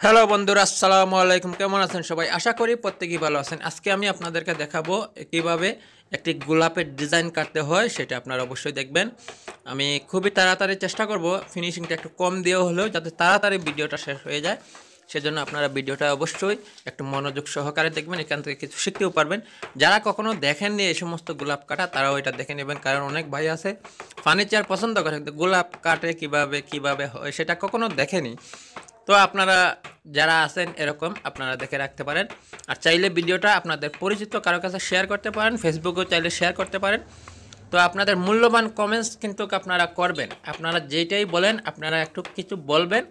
Hello বন্ধুরা, আসসালামু আলাইকুম। কেমন আছেন সবাই? আশা করি প্রত্যেকেই ভালো আছেন। আজকে আমি আপনাদেরকে দেখাবো কিভাবে একটি গোলাপের ডিজাইন কাটতে হয়, সেটা আপনারা অবশ্যই দেখবেন। আমি খুবই তাড়াতাড়ি চেষ্টা করব ফিনিশিংটা একটু কম দিয়েও হলেও যাতে তাড়াতাড়ি ভিডিওটা শেষ হয়ে যায়। সেজন্য আপনারা ভিডিওটা অবশ্যই একটু মনোযোগ সহকারে দেখবেন, এখান থেকে কিছু শিখতেও পারবেন। যারা কখনো দেখেননি এই সমস্ত গোলাপ কাটা, তারাও এটা দেখে নেবেন, কারণ অনেক ভাই আছে ফার্নিচার পছন্দ করে কিন্তু গোলাপ কাটে কিভাবে হয় সেটা কখনো দেখেনি। তো আপনারা যারা আছেন এরকম আপনারা দেখে রাখতে পারেন। আর চাইলে ভিডিওটা আপনাদের পরিচিত কারো কাছে শেয়ার করতে পারেন, ফেসবুকেও চাইলে শেয়ার করতে পারেন। তো আপনাদের মূল্যবান কমেন্টস কিন্তু আপনারা করবেন, আপনারা যেইটাই বলেন আপনারা একটু কিছু বলবেন,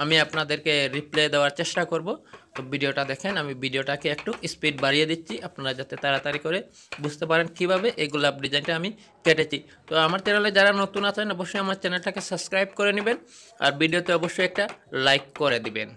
আমি আপনাদেরকে রিপ্লাই দেওয়ার চেষ্টা করব। তো ভিডিওটা দেখেন, আমি ভিডিওটাকে একটু স্পিড বাড়িয়ে দিচ্ছি আপনারা যাতে তাড়াতাড়ি করে বুঝতে পারেন কিভাবে এই গোলাপ ডিজাইনটা আমি কেটেছি। তো আমার চ্যানেলে যারা নতুন আছেন অবশ্যই আমার চ্যানেলটাকে সাবস্ক্রাইব করে নেবেন, আর ভিডিওতে অবশ্যই একটা লাইক করে দিবেন।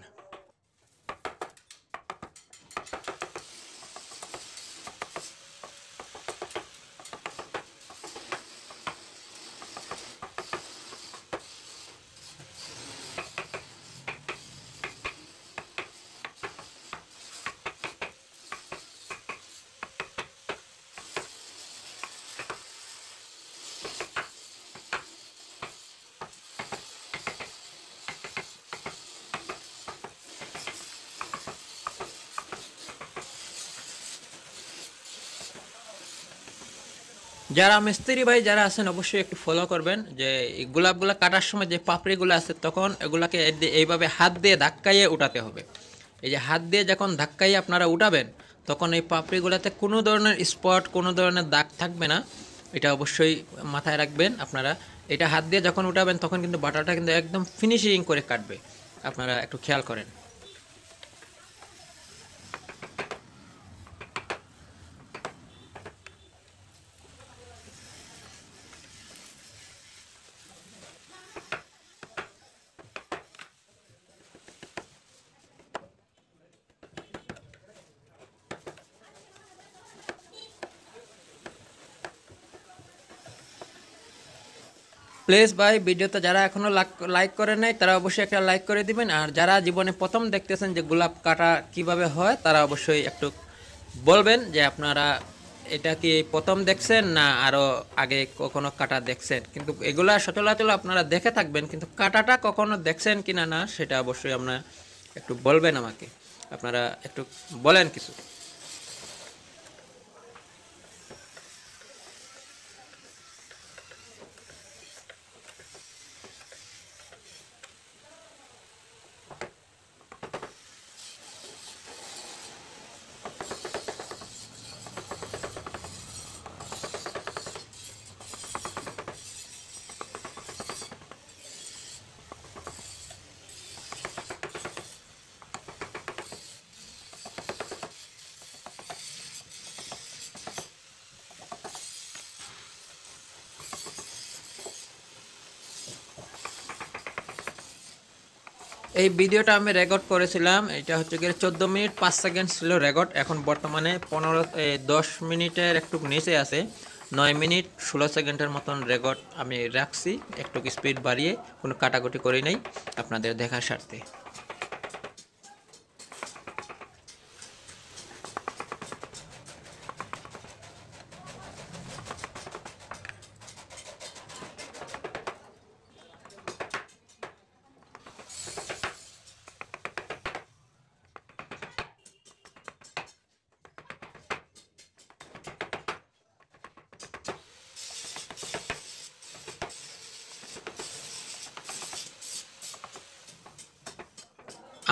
যারা মিস্ত্রি ভাই যারা আছেন অবশ্যই একটু ফলো করবেন যে এই গোলাপগুলো কাটার সময় যে পাপড়িগুলো আছে তখন এগুলাকে এইভাবে হাত দিয়ে ধাক্কাইয়ে উঠাতে হবে। এই যে হাত দিয়ে যখন ধাক্কাইয়ে আপনারা উঠাবেন তখন এই পাপড়িগুলোতে কোনো ধরনের স্পট, কোনো ধরনের দাগ থাকবে না। এটা অবশ্যই মাথায় রাখবেন আপনারা। এটা হাত দিয়ে যখন উঠাবেন তখন কিন্তু বাটাটা কিন্তু একদম ফিনিশিং করে কাটবে, আপনারা একটু খেয়াল করেন। প্লিজ ভাই ভিডিওতে যারা এখনও লাইক করে নাই তারা অবশ্যই একটা লাইক করে দিবেন, আর যারা জীবনে প্রথম দেখতেছেন যে গোলাপ কাটা কিভাবে হয় তারা অবশ্যই একটু বলবেন যে আপনারা এটা কি প্রথম দেখছেন না আরও আগে কখনো কাটা দেখছেন। কিন্তু এগুলা সচরাচর আপনারা দেখে থাকবেন, কিন্তু কাটাটা কখনো দেখছেন কিনা না সেটা অবশ্যই আপনারা একটু বলবেন আমাকে। আপনারা একটু বলেন কিছু। এই ভিডিওটা আমি রেকর্ড করেছিলাম, এটা হচ্ছে গিয়ে 14 মিনিট 5 সেকেন্ড ছিল রেকর্ড। এখন বর্তমানে 10 মিনিটের একটু নিচে আছে, 9 মিনিট 16 সেকেন্ডের মতন রেকর্ড আমি রাখছি, একটু স্পিড বাড়িয়ে, কোনো কাটাকুটি করি নাই আপনাদের দেখার স্বার্থে।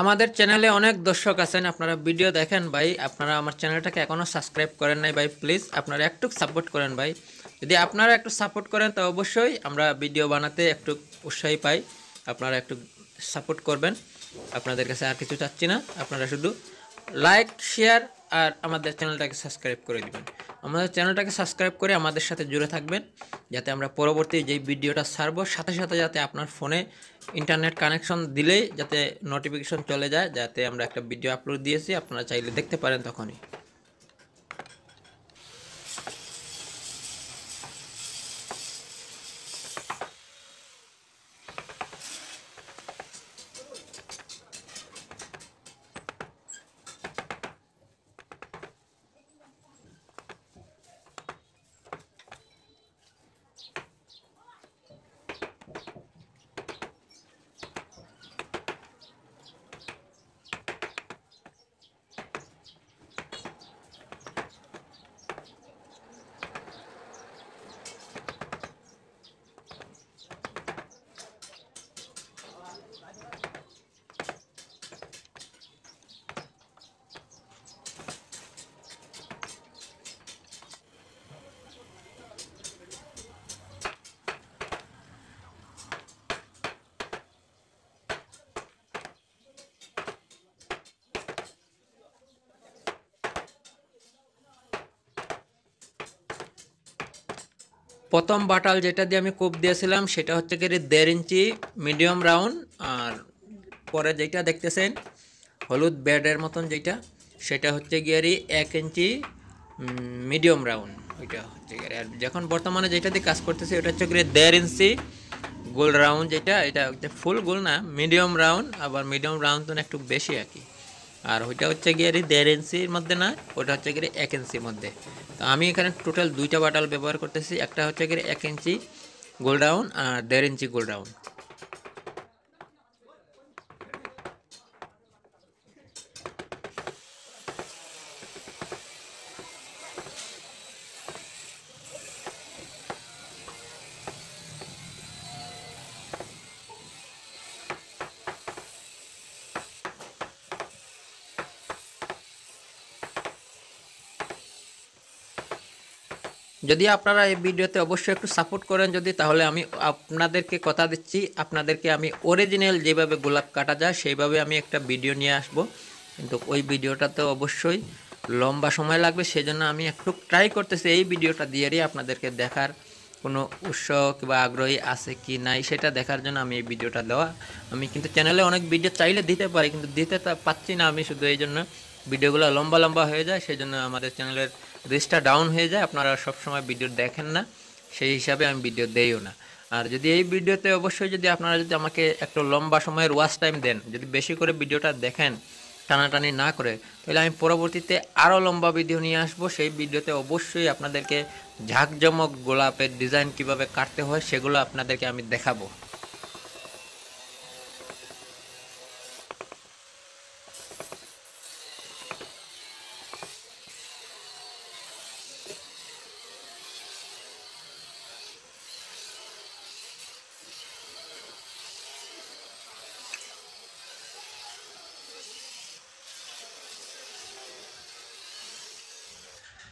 আমাদের চ্যানেলে অনেক দর্শক আছেন, আপনারা ভিডিও দেখেন ভাই, আপনারা আমার চ্যানেলটাকে এখনও সাবস্ক্রাইব করেন নাই ভাই, প্লিজ আপনারা একটু সাপোর্ট করেন ভাই। যদি আপনারা একটু সাপোর্ট করেন তো অবশ্যই আমরা ভিডিও বানাতে একটু উৎসাহী পাই। আপনারা একটু সাপোর্ট করবেন, আপনাদের কাছে আর কিছু চাচ্ছি না, আপনারা শুধু লাইক, শেয়ার আর আমাদের চ্যানেলটাকে সাবস্ক্রাইব করে দিবেন। আমাদের চ্যানেলটাকে সাবস্ক্রাইব করে আমাদের সাথে জুড়ে থাকবেন, যাতে আমরা পরবর্তী যেই ভিডিওটা ছাড়বো সাথে সাথে যাতে আপনার ফোনে ইন্টারনেট কানেকশন দিলেই যাতে নোটিফিকেশন চলে যায়, যাতে আমরা একটা ভিডিও আপলোড দিয়েছি আপনারা চাইলে দেখতে পারেন তখনই। প্রথম বাটাল যেটা দিয়ে আমি কোপ দিয়েছিলাম সেটা হচ্ছে কি 1.5 ইঞ্চি মিডিয়াম রাউন্ড, আর পরে যেটা দেখতেছেন হলুদ ব্যাডের মতন যেটা, সেটা হচ্ছে গিয়ারি 1 ইঞ্চি মিডিয়াম রাউন্ড, ওইটা হচ্ছে গিয়ারি। আর যখন বর্তমানে যেটা দিয়ে কাজ করতেছে ওটা হচ্ছে গিয়ে 1.5 ইঞ্চি গোল রাউন্ড, যেটা এটা ফুল গোল না, মিডিয়াম রাউন্ড, আবার মিডিয়াম রাউন্ড তো একটু বেশি আর কি। আর ওইটা হচ্ছে গিয়ে 1.5 ইঞ্চির মধ্যে না, ওটা হচ্ছে গিয়ে 1 ইঞ্চির মধ্যে। তো আমি এখানে টোটাল দুইটা বাটাল ব্যবহার করতেছি, একটা হচ্ছে গিয়ে 1 ইঞ্চি গোল রাউন্ড আর 1.5 ইঞ্চি গোল রাউন্ড। যদি আপনারা এই ভিডিওতে অবশ্যই একটু সাপোর্ট করেন যদি, তাহলে আমি আপনাদেরকে কথা দিচ্ছি, আপনাদেরকে আমি অরিজিনাল যেভাবে গোলাপ কাটা যায় সেইভাবে আমি একটা ভিডিও নিয়ে আসব। কিন্তু ওই ভিডিওটাতে অবশ্যই লম্বা সময় লাগবে, সেজন্য আমি একটু ট্রাই করতেছি এই ভিডিওটা দিয়েই আপনাদেরকে দেখার কোনো উৎসাহ কিংবা আগ্রহী আছে কি নাই সেটা দেখার জন্য আমি এই ভিডিওটা দেওয়া। আমি কিন্তু চ্যানেলে অনেক ভিডিও চাইলে দিতে পারি, কিন্তু দিতে পাচ্ছি না আমি, শুধু এই জন্য ভিডিওগুলো লম্বা লম্বা হয়ে যায়, সেই জন্য আমাদের চ্যানেলের রিচটা ডাউন হয়ে যায়, আপনারা সবসময় ভিডিও দেখেন না, সেই হিসাবে আমি ভিডিও দেইও না। আর যদি এই ভিডিওতে অবশ্যই যদি আপনারা যদি আমাকে একটু লম্বা সময়ের ওয়াচ টাইম দেন, যদি বেশি করে ভিডিওটা দেখেন টানাটানি না করে, তাহলে আমি পরবর্তীতে আরও লম্বা ভিডিও নিয়ে আসবো। সেই ভিডিওতে অবশ্যই আপনাদেরকে ঝাঁকজমক গোলাপের ডিজাইন কিভাবে কাটতে হয় সেগুলো আপনাদেরকে আমি দেখাবো।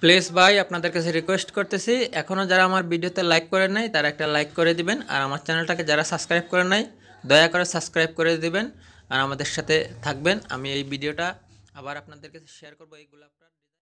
প্লিজ ভাই আপনাদের কাছে রিকোয়েস্ট করতেছি, এখনও যারা আমার ভিডিওতে লাইক করেন নাই তারা একটা লাইক করে দিবেন, আর আমার চ্যানেলটাকে যারা সাবস্ক্রাইব করেন নাই দয়া করে সাবস্ক্রাইব করে দিবেন, আর আমাদের সাথে থাকবেন। আমি এই ভিডিওটা আবার আপনাদের কাছে শেয়ার করবো এই গোলাপটা।